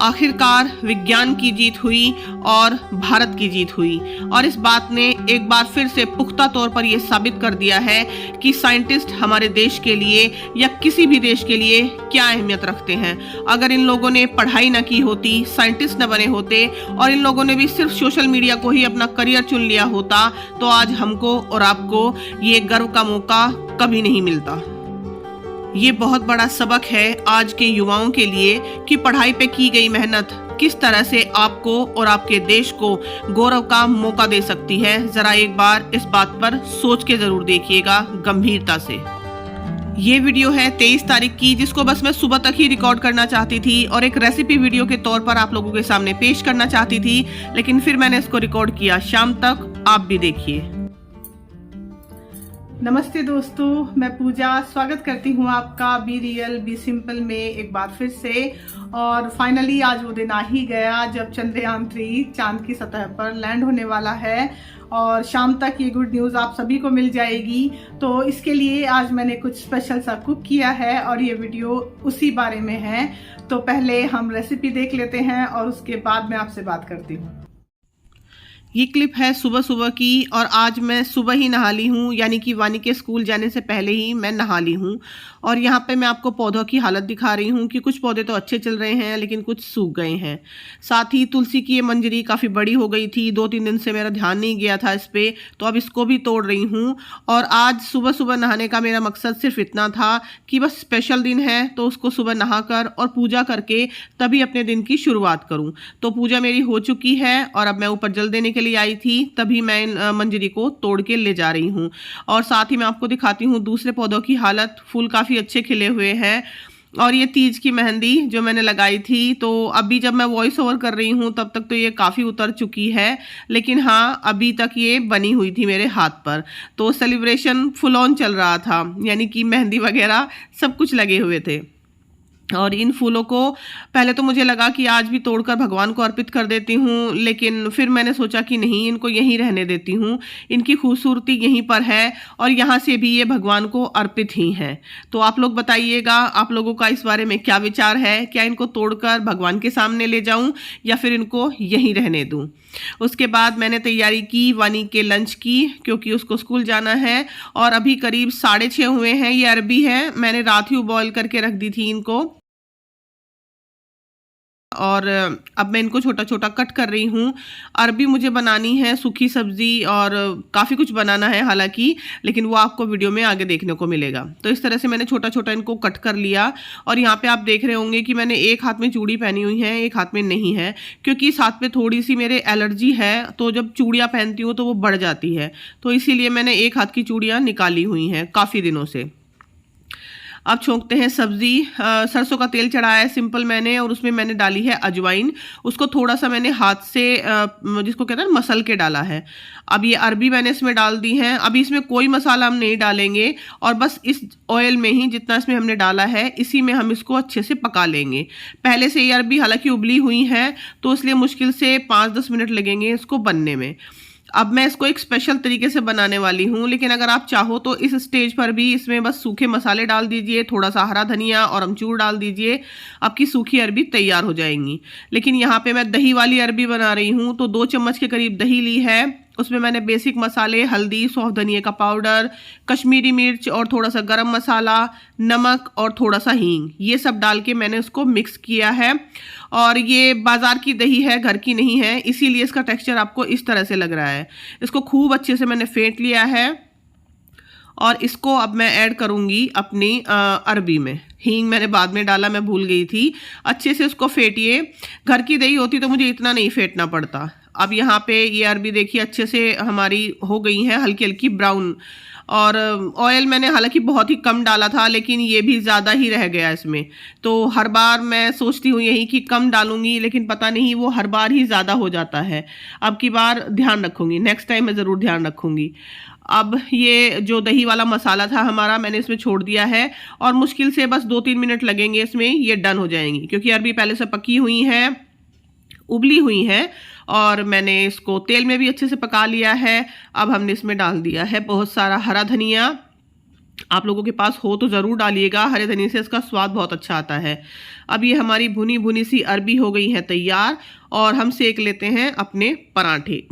आखिरकार विज्ञान की जीत हुई और भारत की जीत हुई और इस बात ने एक बार फिर से पुख्ता तौर पर यह साबित कर दिया है कि साइंटिस्ट हमारे देश के लिए या किसी भी देश के लिए क्या अहमियत रखते हैं। अगर इन लोगों ने पढ़ाई न की होती, साइंटिस्ट न बने होते और इन लोगों ने भी सिर्फ सोशल मीडिया को ही अपना करियर चुन लिया होता तो आज हमको और आपको ये गर्व का मौका कभी नहीं मिलता। ये बहुत बड़ा सबक है आज के युवाओं के लिए कि पढ़ाई पे की गई मेहनत किस तरह से आपको और आपके देश को गौरव का मौका दे सकती है। जरा एक बार इस बात पर सोच के जरूर देखिएगा गंभीरता से। ये वीडियो है 23 तारीख की, जिसको बस मैं सुबह तक ही रिकॉर्ड करना चाहती थी और एक रेसिपी वीडियो के तौर पर आप लोगों के सामने पेश करना चाहती थी, लेकिन फिर मैंने इसको रिकॉर्ड किया शाम तक। आप भी देखिए। नमस्ते दोस्तों, मैं पूजा स्वागत करती हूँ आपका बी रियल बी सिंपल में एक बार फिर से। और फाइनली आज वो दिन आ ही गया जब चंद्रयान 3 चांद की सतह पर लैंड होने वाला है और शाम तक ये गुड न्यूज़ आप सभी को मिल जाएगी। तो इसके लिए आज मैंने कुछ स्पेशल सा कुक किया है और ये वीडियो उसी बारे में है। तो पहले हम रेसिपी देख लेते हैं और उसके बाद मैं आपसे बात करती हूँ। ये क्लिप है सुबह सुबह की और आज मैं सुबह ही नहा ली हूँ, यानी कि वानी के स्कूल जाने से पहले ही मैं नहा ली हूँ। और यहाँ पे मैं आपको पौधों की हालत दिखा रही हूँ कि कुछ पौधे तो अच्छे चल रहे हैं लेकिन कुछ सूख गए हैं। साथ ही तुलसी की ये मंजरी काफ़ी बड़ी हो गई थी, 2-3 दिन से मेरा ध्यान नहीं गया था इस पर, तो अब इसको भी तोड़ रही हूँ। और आज सुबह सुबह नहाने का मेरा मकसद सिर्फ इतना था कि बस स्पेशल दिन है तो उसको सुबह नहा कर और पूजा करके तभी अपने दिन की शुरुआत करूँ। तो पूजा मेरी हो चुकी है और अब मैं ऊपर जल देने के लिए आई थी, तभी मैं इन मंजरी को तोड़ के ले जा रही हूँ। और साथ ही मैं आपको दिखाती हूँ दूसरे पौधों की हालत। फूल काफ़ी अच्छे खिले हुए हैं और ये तीज की मेहंदी जो मैंने लगाई थी, तो अभी जब मैं वॉइस ओवर कर रही हूँ तब तक तो ये काफ़ी उतर चुकी है, लेकिन हाँ अभी तक ये बनी हुई थी मेरे हाथ पर। तो सेलिब्रेशन फुल ऑन चल रहा था, यानी कि मेहंदी वगैरह सब कुछ लगे हुए थे। और इन फूलों को पहले तो मुझे लगा कि आज भी तोड़कर भगवान को अर्पित कर देती हूँ, लेकिन फिर मैंने सोचा कि नहीं, इनको यहीं रहने देती हूँ। इनकी खूबसूरती यहीं पर है और यहाँ से भी ये भगवान को अर्पित ही हैं। तो आप लोग बताइएगा, आप लोगों का इस बारे में क्या विचार है? क्या इनको तोड़कर भगवान के सामने ले जाऊँ या फिर इनको यहीं रहने दूँ? उसके बाद मैंने तैयारी की वानी के लंच की, क्योंकि उसको स्कूल जाना है। और अभी करीब 6:30 हुए हैं। ये अरबी है, मैंने रात ही बॉयल करके रख दी थी इनको और अब मैं इनको छोटा छोटा कट कर रही हूँ। अरबी मुझे बनानी है सूखी सब्जी और काफ़ी कुछ बनाना है हालांकि, लेकिन वो आपको वीडियो में आगे देखने को मिलेगा। तो इस तरह से मैंने छोटा छोटा इनको कट कर लिया। और यहाँ पे आप देख रहे होंगे कि मैंने एक हाथ में चूड़ी पहनी हुई है, एक हाथ में नहीं है, क्योंकि इस हाथ में थोड़ी सी मेरे एलर्जी है, तो जब चूड़ियाँ पहनती हूँ तो वो बढ़ जाती है, तो इसीलिए मैंने एक हाथ की चूड़ियाँ निकाली हुई हैं काफ़ी दिनों से। अब छोंकते हैं सब्जी। सरसों का तेल चढ़ाया है सिंपल मैंने, और उसमें मैंने डाली है अजवाइन। उसको थोड़ा सा मैंने हाथ से जिसको कहते हैं मसल के डाला है। अब ये अरबी मैंने इसमें डाल दी है। अभी इसमें कोई मसाला हम नहीं डालेंगे और बस इस ऑयल में ही जितना इसमें हमने डाला है इसी में हम इसको अच्छे से पका लेंगे। पहले से ये अरबी हालांकि उबली हुई है तो इसलिए मुश्किल से 5-10 मिनट लगेंगे इसको बनने में। अब मैं इसको एक स्पेशल तरीके से बनाने वाली हूँ, लेकिन अगर आप चाहो तो इस स्टेज पर भी इसमें बस सूखे मसाले डाल दीजिए, थोड़ा सा हरा धनिया और अमचूर डाल दीजिए, आपकी सूखी अरबी तैयार हो जाएंगी। लेकिन यहाँ पे मैं दही वाली अरबी बना रही हूँ, तो 2 चम्मच के करीब दही ली है। उसमें मैंने बेसिक मसाले हल्दी, सौंफ धनिया का पाउडर, कश्मीरी मिर्च और थोड़ा सा गरम मसाला, नमक और थोड़ा सा हींग, ये सब डाल के मैंने उसको मिक्स किया है। और ये बाज़ार की दही है, घर की नहीं है, इसीलिए इसका टेक्सचर आपको इस तरह से लग रहा है। इसको खूब अच्छे से मैंने फेंट लिया है और इसको अब मैं ऐड करूँगी अपनी अरबी में। हींग मैंने बाद में डाला, मैं भूल गई थी। अच्छे से उसको फेंटिए। घर की दही होती तो मुझे इतना नहीं फेंटना पड़ता। अब यहाँ पे ये अरबी देखिए अच्छे से हमारी हो गई है हल्की हल्की ब्राउन। और ऑयल मैंने हालांकि बहुत ही कम डाला था, लेकिन ये भी ज़्यादा ही रह गया इसमें। तो हर बार मैं सोचती हूँ यही कि कम डालूंगी, लेकिन पता नहीं वो हर बार ही ज़्यादा हो जाता है। अब की बार ध्यान रखूँगी, नेक्स्ट टाइम मैं ज़रूर ध्यान रखूँगी। अब ये जो दही वाला मसाला था हमारा मैंने इसमें छोड़ दिया है और मुश्किल से बस 2-3 मिनट लगेंगे इसमें, ये डन हो जाएंगी, क्योंकि अरबी पहले से पकी हुई है, उबली हुई है और मैंने इसको तेल में भी अच्छे से पका लिया है। अब हमने इसमें डाल दिया है बहुत सारा हरा धनिया आप लोगों के पास हो तो ज़रूर डालिएगा, हरे धनिये से इसका स्वाद बहुत अच्छा आता है। अब ये हमारी भुनी भुनी सी अरबी हो गई है तैयार और हम सेक लेते हैं अपने पराठे।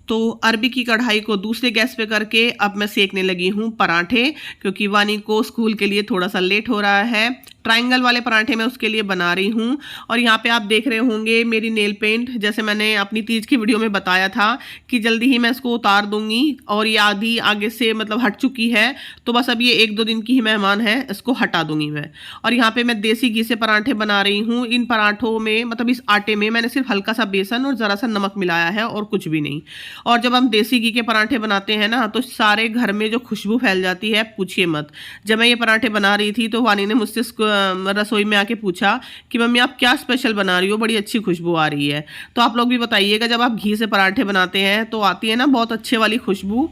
तो अरबी की कढ़ाई को दूसरे गैस पे करके अब मैं सेकने लगी हूँ पराठे, क्योंकि वानी को स्कूल के लिए थोड़ा सा लेट हो रहा है। ट्रायंगल वाले पराठे मैं उसके लिए बना रही हूँ। और यहाँ पे आप देख रहे होंगे मेरी नेल पेंट, जैसे मैंने अपनी तीज की वीडियो में बताया था कि जल्दी ही मैं इसको उतार दूंगी और ये आधी आगे से मतलब हट चुकी है, तो बस अब ये 1-2 दिन की ही मेहमान है, इसको हटा दूंगी मैं। और यहाँ पे मैं देसी घी से पराठे बना रही हूँ। इन पराठों में मतलब इस आटे में मैंने सिर्फ हल्का सा बेसन और ज़रा सा नमक मिलाया है और कुछ भी नहीं। और जब हम देसी घी के पराठे बनाते हैं ना, तो सारे घर में जो खुशबू फैल जाती है पूछिए मत। जब मैं ये पराठे बना रही थी तो वानी ने मुझसे रसोई में आके पूछा कि मम्मी आप क्या स्पेशल बना रही हो, बड़ी अच्छी खुशबू आ रही है। तो आप लोग भी बताइएगा, जब आप घी से पराठे बनाते हैं तो आती है ना बहुत अच्छे वाली खुशबू।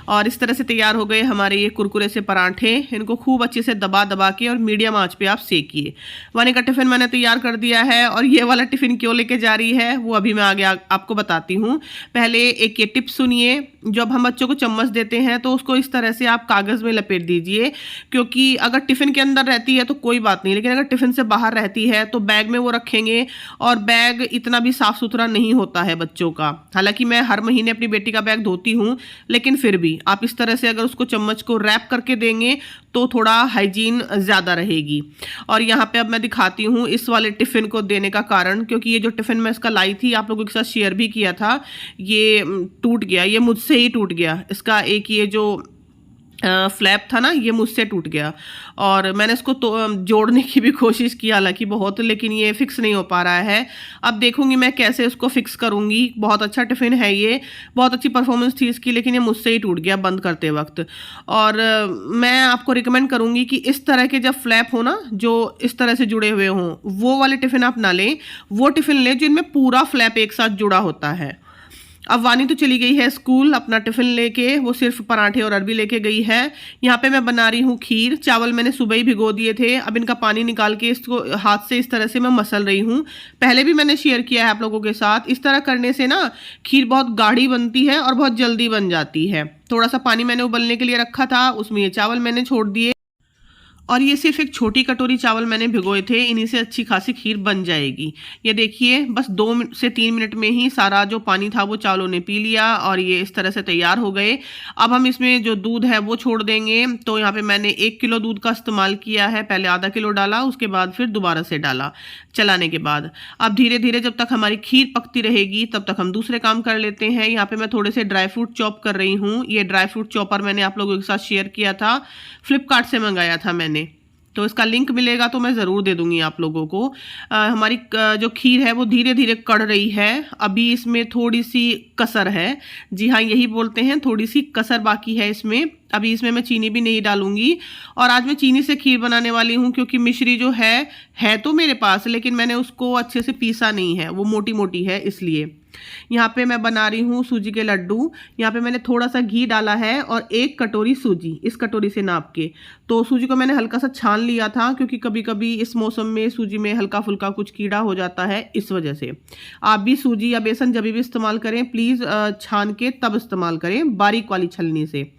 और इस तरह से तैयार हो गए हमारे ये कुरकुरे से पराठे। इनको खूब अच्छे से दबा दबा के और मीडियम आंच पे आप सेकिए। वानी का टिफ़िन मैंने तैयार कर दिया है और ये वाला टिफ़िन क्यों लेके जा रही है वो अभी मैं आगे आपको बताती हूँ। पहले एक ये टिप सुनिए, जब हम बच्चों को चम्मच देते हैं तो उसको इस तरह से आप कागज़ में लपेट दीजिए, क्योंकि अगर टिफ़िन के अंदर रहती है तो कोई बात नहीं, लेकिन अगर टिफ़िन से बाहर रहती है तो बैग में वो रखेंगे और बैग इतना भी साफ़ सुथरा नहीं होता है बच्चों का। हालांकि मैं हर महीने अपनी बेटी का बैग धोती हूँ, लेकिन फिर भी आप इस तरह से अगर उसको चम्मच को रैप करके देंगे तो थोड़ा हाइजीन ज़्यादा रहेगी। और यहाँ पे अब मैं दिखाती हूँ इस वाले टिफ़िन को देने का कारण, क्योंकि ये जो टिफ़िन मैं इसका लाई थी आप लोगों के साथ शेयर भी किया था, ये टूट गया, ये मुझसे ही टूट गया। इसका एक ये जो फ्लैप था ना, ये मुझसे टूट गया और मैंने इसको तो जोड़ने की भी कोशिश की हालांकि बहुत, लेकिन ये फिक्स नहीं हो पा रहा है। अब देखूंगी मैं कैसे इसको फिक्स करूंगी। बहुत अच्छा टिफ़िन है ये, बहुत अच्छी परफॉर्मेंस थी इसकी, लेकिन ये मुझसे ही टूट गया बंद करते वक्त। और मैं आपको रिकमेंड करूंगी कि इस तरह के जब फ्लैप हो ना, जो इस तरह से जुड़े हुए हों, वो वाले टिफ़िन आप ना लें, वो टिफ़िन लें जिनमें पूरा फ्लैप एक साथ जुड़ा होता है। अब वानी तो चली गई है स्कूल अपना टिफ़िन लेके, वो सिर्फ पराठे और अरबी लेके गई है। यहाँ पे मैं बना रही हूँ खीर। चावल मैंने सुबह ही भिगो दिए थे, अब इनका पानी निकाल के इसको हाथ से इस तरह से मैं मसल रही हूँ। पहले भी मैंने शेयर किया है आप लोगों के साथ। इस तरह करने से ना खीर बहुत गाढ़ी बनती है और बहुत जल्दी बन जाती है। थोड़ा सा पानी मैंने उबलने के लिए रखा था, उसमें ये चावल मैंने छोड़ दिए और ये सिर्फ एक छोटी कटोरी चावल मैंने भिगोए थे। इन्हीं से अच्छी खासी खीर बन जाएगी। ये देखिए बस 2 से 3 मिनट में ही सारा जो पानी था वो चावलों ने पी लिया और ये इस तरह से तैयार हो गए। अब हम इसमें जो दूध है वो छोड़ देंगे। तो यहाँ पे मैंने 1 किलो दूध का इस्तेमाल किया है। पहले आधा किलो डाला, उसके बाद फिर दोबारा से डाला चलाने के बाद। अब धीरे धीरे जब तक हमारी खीर पकती रहेगी तब तक हम दूसरे काम कर लेते हैं। यहाँ पे मैं थोड़े से ड्राई फ्रूट चॉप कर रही हूँ। ये ड्राई फ्रूट चॉपर मैंने आप लोगों के साथ शेयर किया था, फ्लिपकार्ट से मंगाया था मैंने, तो इसका लिंक मिलेगा तो मैं ज़रूर दे दूंगी आप लोगों को। हमारी जो खीर है वो धीरे धीरे कढ़ रही है। अभी इसमें थोड़ी सी कसर है, जी हाँ यही बोलते हैं, थोड़ी सी कसर बाकी है इसमें। अभी इसमें मैं चीनी भी नहीं डालूंगी और आज मैं चीनी से खीर बनाने वाली हूँ, क्योंकि मिश्री जो है तो मेरे पास, लेकिन मैंने उसको अच्छे से पीसा नहीं है, वो मोटी मोटी है इसलिए। यहाँ पे मैं बना रही हूँ सूजी के लड्डू। यहाँ पे मैंने थोड़ा सा घी डाला है और 1 कटोरी सूजी, इस कटोरी से नाप के। तो सूजी को मैंने हल्का सा छान लिया था, क्योंकि कभी कभी इस मौसम में सूजी में हल्का फुल्का कुछ कीड़ा हो जाता है, इस वजह से। आप भी सूजी या बेसन जब भी इस्तेमाल करें प्लीज़ छान के तब इस्तेमाल करें, बारीक वाली छलनी से।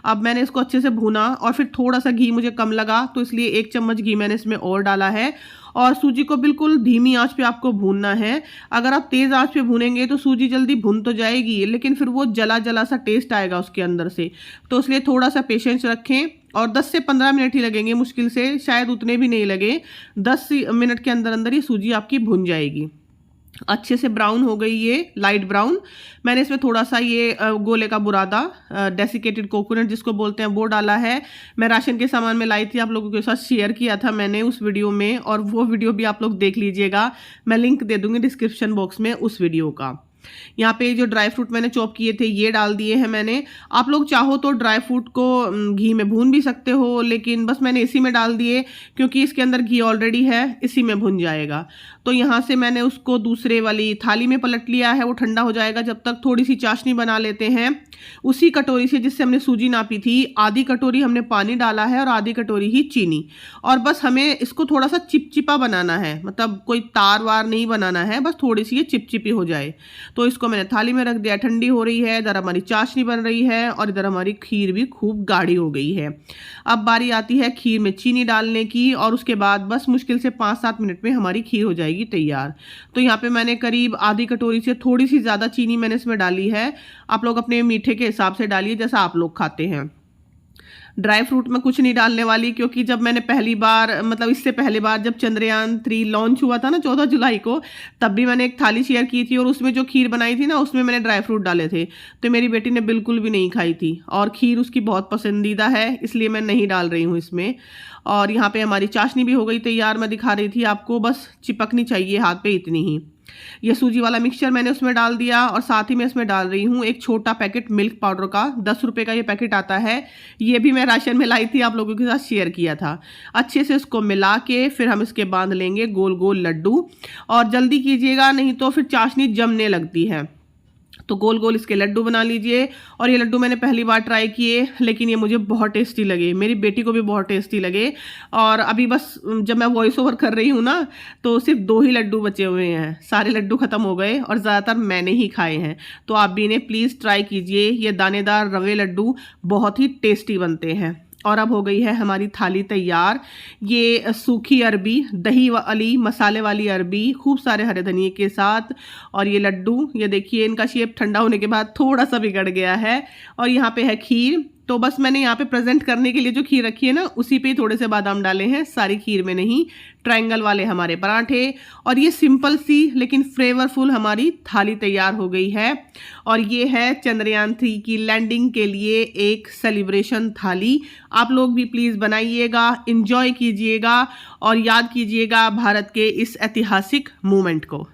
अब मैंने इसको अच्छे से भूना और फिर थोड़ा सा घी मुझे कम लगा, तो इसलिए 1 चम्मच घी मैंने इसमें और डाला है। और सूजी को बिल्कुल धीमी आंच पे आपको भूनना है। अगर आप तेज़ आंच पे भूनेंगे तो सूजी जल्दी भुन तो जाएगी, लेकिन फिर वो जला जला सा टेस्ट आएगा उसके अंदर से। तो इसलिए थोड़ा सा पेशेंस रखें और 10 से 15 मिनट ही लगेंगे मुश्किल से, शायद उतने भी नहीं लगे। 10 मिनट के अंदर अंदर ये सूजी आपकी भुन जाएगी। अच्छे से ब्राउन हो गई ये, लाइट ब्राउन। मैंने इसमें थोड़ा सा ये गोले का बुरादा, डेसिकेटेड कोकोनट जिसको बोलते हैं, वो डाला है। मैं राशन के सामान में लाई थी, आप लोगों के साथ शेयर किया था मैंने उस वीडियो में, और वो वीडियो भी आप लोग देख लीजिएगा। मैं लिंक दे दूंगी डिस्क्रिप्शन बॉक्स में उस वीडियो का। यहाँ पे जो ड्राई फ्रूट मैंने चॉप किए थे ये डाल दिए हैं मैंने। आप लोग चाहो तो ड्राई फ्रूट को घी में भून भी सकते हो, लेकिन बस मैंने इसी में डाल दिए क्योंकि इसके अंदर घी ऑलरेडी है, इसी में भुन जाएगा। तो यहाँ से मैंने उसको दूसरे वाली थाली में पलट लिया है, वो ठंडा हो जाएगा जब तक। थोड़ी सी चाशनी बना लेते हैं उसी कटोरी से जिससे हमने सूजी नापी थी। आधी कटोरी हमने पानी डाला है और आधी कटोरी ही चीनी, और बस हमें इसको थोड़ा सा चिपचिपा बनाना है, मतलब कोई तार वार नहीं बनाना है, बस थोड़ी सी ये चिपचिपी हो जाए। तो इसको मैंने थाली में रख दिया, ठंडी हो रही है। इधर हमारी चाशनी बन रही है और इधर हमारी खीर भी खूब गाढ़ी हो गई है। अब बारी आती है खीर में चीनी डालने की और उसके बाद बस मुश्किल से 5-7 मिनट में हमारी खीर हो जाएगी तैयार। तो यहाँ पे मैंने करीब आधी कटोरी से थोड़ी सी ज़्यादा चीनी मैंने इसमें डाली है। आप लोग अपने मीठे के हिसाब से डालिए जैसा आप लोग खाते हैं। ड्राई फ्रूट में कुछ नहीं डालने वाली, क्योंकि जब मैंने पहली बार मतलब इससे पहली बार जब चंद्रयान 3 लॉन्च हुआ था ना 14 जुलाई को, तब भी मैंने एक थाली शेयर की थी और उसमें जो खीर बनाई थी ना उसमें मैंने ड्राई फ्रूट डाले थे, तो मेरी बेटी ने बिल्कुल भी नहीं खाई थी और खीर उसकी बहुत पसंदीदा है, इसलिए मैं नहीं डाल रही हूँ इसमें। और यहाँ पे हमारी चाशनी भी हो गई तैयार, मैं दिखा रही थी आपको, बस चिपकनी चाहिए हाथ पे, इतनी ही। ये सूजी वाला मिक्सचर मैंने उसमें डाल दिया और साथ ही मैं इसमें डाल रही हूँ एक छोटा पैकेट मिल्क पाउडर का। 10 रुपये का ये पैकेट आता है, ये भी मैं राशन में लाई थी, आप लोगों के साथ शेयर किया था। अच्छे से इसको मिला के फिर हम इसके बांध लेंगे गोल गोल लड्डू, और जल्दी कीजिएगा नहीं तो फिर चाशनी जमने लगती है। तो गोल गोल इसके लड्डू बना लीजिए। और ये लड्डू मैंने पहली बार ट्राई किए, लेकिन ये मुझे बहुत टेस्टी लगे, मेरी बेटी को भी बहुत टेस्टी लगे। और अभी बस जब मैं वॉइस ओवर कर रही हूँ ना, तो सिर्फ 2 ही लड्डू बचे हुए हैं, सारे लड्डू ख़त्म हो गए और ज़्यादातर मैंने ही खाए हैं। तो आप भी इन्हें प्लीज़ ट्राई कीजिए, ये दानेदार रवे लड्डू बहुत ही टेस्टी बनते हैं। और अब हो गई है हमारी थाली तैयार। ये सूखी अरबी, दही वाली मसाले वाली अरबी, खूब सारे हरे धनिए के साथ, और ये लड्डू, ये देखिए इनका शेप ठंडा होने के बाद थोड़ा सा बिगड़ गया है। और यहाँ पे है खीर, तो बस मैंने यहाँ पे प्रेजेंट करने के लिए जो खीर रखी है ना उसी पे थोड़े से बादाम डाले हैं, सारी खीर में नहीं। ट्रायंगल वाले हमारे पराठे, और ये सिंपल सी लेकिन फ्लेवरफुल हमारी थाली तैयार हो गई है। और ये है चंद्रयान 3 की लैंडिंग के लिए एक सेलिब्रेशन थाली। आप लोग भी प्लीज़ बनाइएगा, इंजॉय कीजिएगा और याद कीजिएगा भारत के इस ऐतिहासिक मोमेंट को।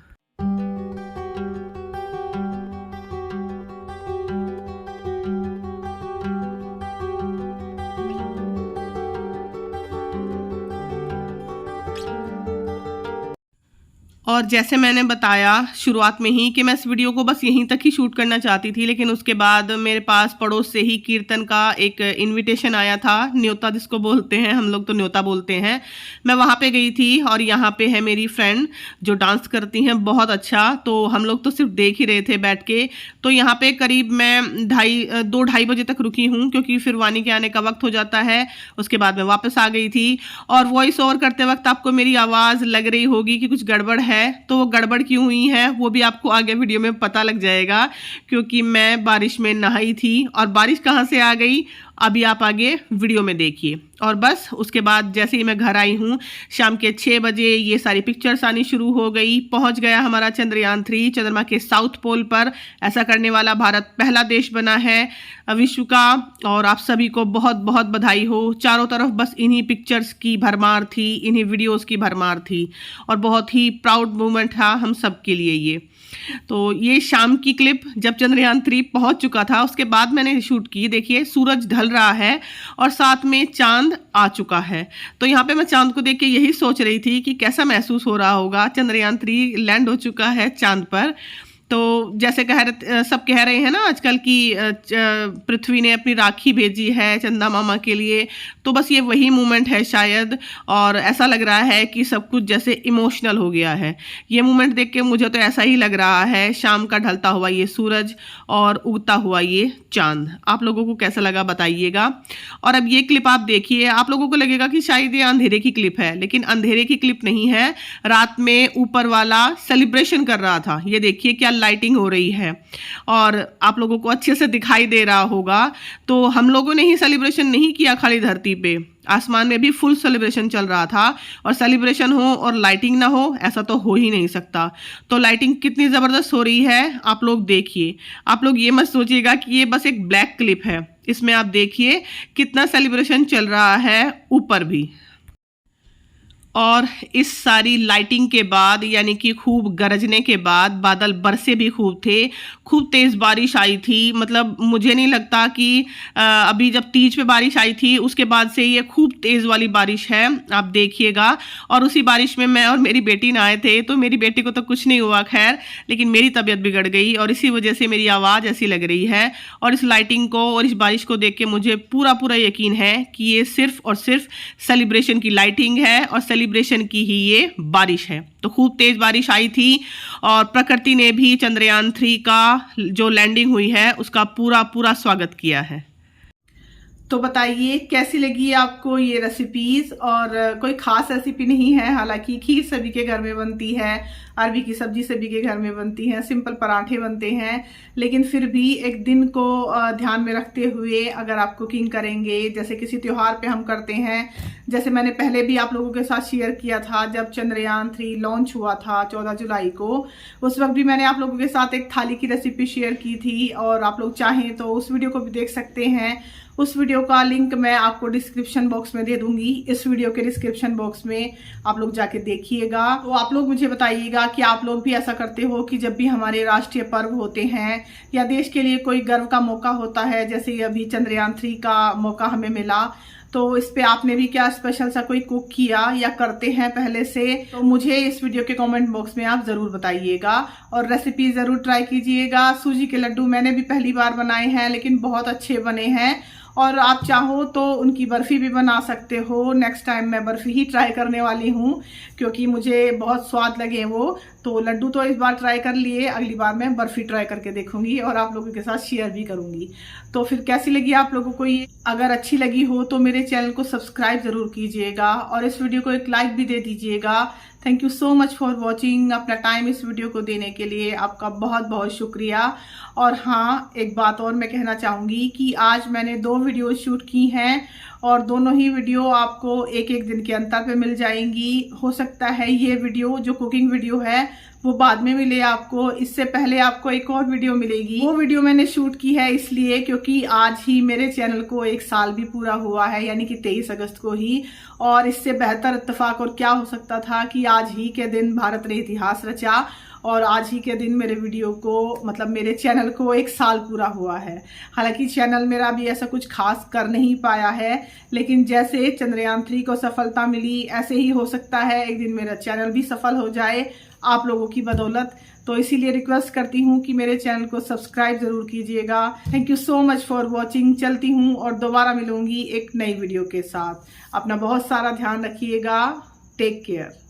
और जैसे मैंने बताया शुरुआत में ही कि मैं इस वीडियो को बस यहीं तक ही शूट करना चाहती थी, लेकिन उसके बाद मेरे पास पड़ोस से ही कीर्तन का एक इनविटेशन आया था, न्योता जिसको बोलते हैं, हम लोग तो न्योता बोलते हैं। मैं वहाँ पे गई थी और यहाँ पे है मेरी फ्रेंड जो डांस करती हैं बहुत अच्छा। तो हम लोग तो सिर्फ देख ही रहे थे बैठ के। तो यहाँ पे करीब मैं 2-2:30 बजे तक रुकी हूँ, क्योंकि फिर वानी के आने का वक्त हो जाता है। उसके बाद मैं वापस आ गई थी। और वॉइस ओवर करते वक्त आपको मेरी आवाज़ लग रही होगी कि कुछ गड़बड़ है, तो वो गड़बड़ क्यों हुई है वो भी आपको आगे वीडियो में पता लग जाएगा, क्योंकि मैं बारिश में नहाई थी। और बारिश कहाँ से आ गई अभी आप आगे वीडियो में देखिए। और बस उसके बाद जैसे ही मैं घर आई हूँ, शाम के 6 बजे ये सारी पिक्चर्स आनी शुरू हो गई। पहुँच गया हमारा चंद्रयान 3 चंद्रमा के साउथ पोल पर। ऐसा करने वाला भारत पहला देश बना है विश्व का, और आप सभी को बहुत बहुत बधाई हो। चारों तरफ बस इन्हीं पिक्चर्स की भरमार थी, इन्हीं वीडियोस की भरमार थी, और बहुत ही प्राउड मोमेंट था हम सब के लिए ये। तो ये शाम की क्लिप जब चंद्रयान 3 पहुंच चुका था उसके बाद मैंने शूट की। देखिए सूरज ढल रहा है और साथ में चांद आ चुका है। तो यहाँ पे मैं चांद को देख के यही सोच रही थी कि कैसा महसूस हो रहा होगा, चंद्रयान 3 लैंड हो चुका है चांद पर। तो जैसे सब कह रहे हैं ना आजकल की पृथ्वी ने अपनी राखी भेजी है चंदा मामा के लिए, तो बस ये वही मोमेंट है शायद। और ऐसा लग रहा है कि सब कुछ जैसे इमोशनल हो गया है। ये मोमेंट देख के मुझे तो ऐसा ही लग रहा है, शाम का ढलता हुआ ये सूरज और उगता हुआ ये चांद। आप लोगों को कैसा लगा बताइएगा। और अब ये क्लिप आप देखिए, आप लोगों को लगेगा कि शायद ये अंधेरे की क्लिप है, लेकिन अंधेरे की क्लिप नहीं है। रात में ऊपर वाला सेलिब्रेशन कर रहा था। ये देखिए क्या लाइटिंग हो रही है और आप लोगों को अच्छे से दिखाई दे रहा होगा। तो हम लोगों ने ही सेलिब्रेशन नहीं किया खाली धरती पे, आसमान में भी फुल सेलिब्रेशन चल रहा था। और सेलिब्रेशन हो और लाइटिंग ना हो ऐसा तो हो ही नहीं सकता। तो लाइटिंग कितनी ज़बरदस्त हो रही है आप लोग देखिए। आप लोग ये मत सोचिएगा कि ये बस एक ब्लैक क्लिप है, इसमें आप देखिए कितना सेलिब्रेशन चल रहा है ऊपर भी। और इस सारी लाइटिंग के बाद यानी कि खूब गरजने के बाद बादल बरसे भी खूब थे, खूब तेज़ बारिश आई थी। मतलब मुझे नहीं लगता कि अभी जब तीज पे बारिश आई थी उसके बाद से ये खूब तेज़ वाली बारिश है, आप देखिएगा। और उसी बारिश में मैं और मेरी बेटी नहाए थे, तो मेरी बेटी को तो कुछ नहीं हुआ खैर, लेकिन मेरी तबीयत बिगड़ गई और इसी वजह से मेरी आवाज़ ऐसी लग रही है। और इस लाइटिंग को और इस बारिश को देख के मुझे पूरा पूरा यकीन है कि ये सिर्फ और सिर्फ सेलिब्रेशन की लाइटिंग है और सेलिब्रेशन की ही ये बारिश है। तो खूब तेज बारिश आई थी और प्रकृति ने भी चंद्रयान 3 का जो लैंडिंग हुई है उसका पूरा पूरा स्वागत किया है। तो बताइए कैसी लगी आपको ये रेसिपीज। और कोई खास रेसिपी नहीं है, हालांकि खीर सभी के घर में बनती है, अरबी की सब्जी सभी के घर में बनती है, सिंपल पराठे बनते हैं, लेकिन फिर भी एक दिन को ध्यान में रखते हुए अगर आप कुकिंग करेंगे, जैसे किसी त्योहार पे हम करते हैं, जैसे मैंने पहले भी आप लोगों के साथ शेयर किया था जब चंद्रयान 3 लॉन्च हुआ था 14 जुलाई को, उस वक्त भी मैंने आप लोगों के साथ एक थाली की रेसिपी शेयर की थी और आप लोग चाहें तो उस वीडियो को भी देख सकते हैं। उस वीडियो का लिंक मैं आपको डिस्क्रिप्शन बॉक्स में दे दूंगी, इस वीडियो के डिस्क्रिप्शन बॉक्स में आप लोग जाके देखिएगा। तो आप लोग मुझे बताइएगा कि आप लोग भी ऐसा करते हो कि जब भी हमारे राष्ट्रीय पर्व होते हैं या देश के लिए कोई गर्व का मौका होता है, जैसे अभी चंद्रयान 3 का मौका हमें मिला, तो इस पे आपने भी क्या स्पेशल सा कोई कुक किया या करते हैं पहले से, तो मुझे इस वीडियो के कमेंट बॉक्स में आप जरूर बताइएगा और रेसिपी जरूर ट्राई कीजिएगा। सूजी के लड्डू मैंने भी पहली बार बनाए हैं, लेकिन बहुत अच्छे बने हैं और आप चाहो तो उनकी बर्फी भी बना सकते हो। नेक्स्ट टाइम मैं बर्फी ही ट्राई करने वाली हूँ क्योंकि मुझे बहुत स्वाद लगे वो। तो लड्डू तो इस बार ट्राई कर लिए, अगली बार मैं बर्फी ट्राई करके देखूंगी और आप लोगों के साथ शेयर भी करूंगी। तो फिर कैसी लगी आप लोगों को ये? अगर अच्छी लगी हो तो मेरे चैनल को सब्सक्राइब जरूर कीजिएगा और इस वीडियो को एक लाइक भी दे दीजिएगा। Thank you so much for watching. अपना टाइम इस वीडियो को देने के लिए आपका बहुत बहुत शुक्रिया। और हाँ, एक बात और मैं कहना चाहूँगी कि आज मैंने 2 वीडियो शूट की हैं और दोनों ही वीडियो आपको एक एक दिन के अंतर पे मिल जाएंगी। हो सकता है ये वीडियो जो कुकिंग वीडियो है वो बाद में मिले आपको, इससे पहले आपको एक और वीडियो मिलेगी। वो वीडियो मैंने शूट की है इसलिए क्योंकि आज ही मेरे चैनल को 1 साल भी पूरा हुआ है, यानी कि 23 अगस्त को ही। और इससे बेहतर इत्तेफाक और क्या हो सकता था कि आज ही के दिन भारत ने इतिहास रचा और आज ही के दिन मेरे वीडियो को, मतलब मेरे चैनल को 1 साल पूरा हुआ है। हालांकि चैनल मेरा भी ऐसा कुछ खास कर नहीं पाया है, लेकिन जैसे चंद्रयान 3 को सफलता मिली ऐसे ही हो सकता है एक दिन मेरा चैनल भी सफल हो जाए आप लोगों की बदौलत। तो इसीलिए रिक्वेस्ट करती हूँ कि मेरे चैनल को सब्सक्राइब जरूर कीजिएगा। Thank you so much for watching. चलती हूँ और दोबारा मिलूंगी एक नई वीडियो के साथ। अपना बहुत सारा ध्यान रखिएगा। Take care.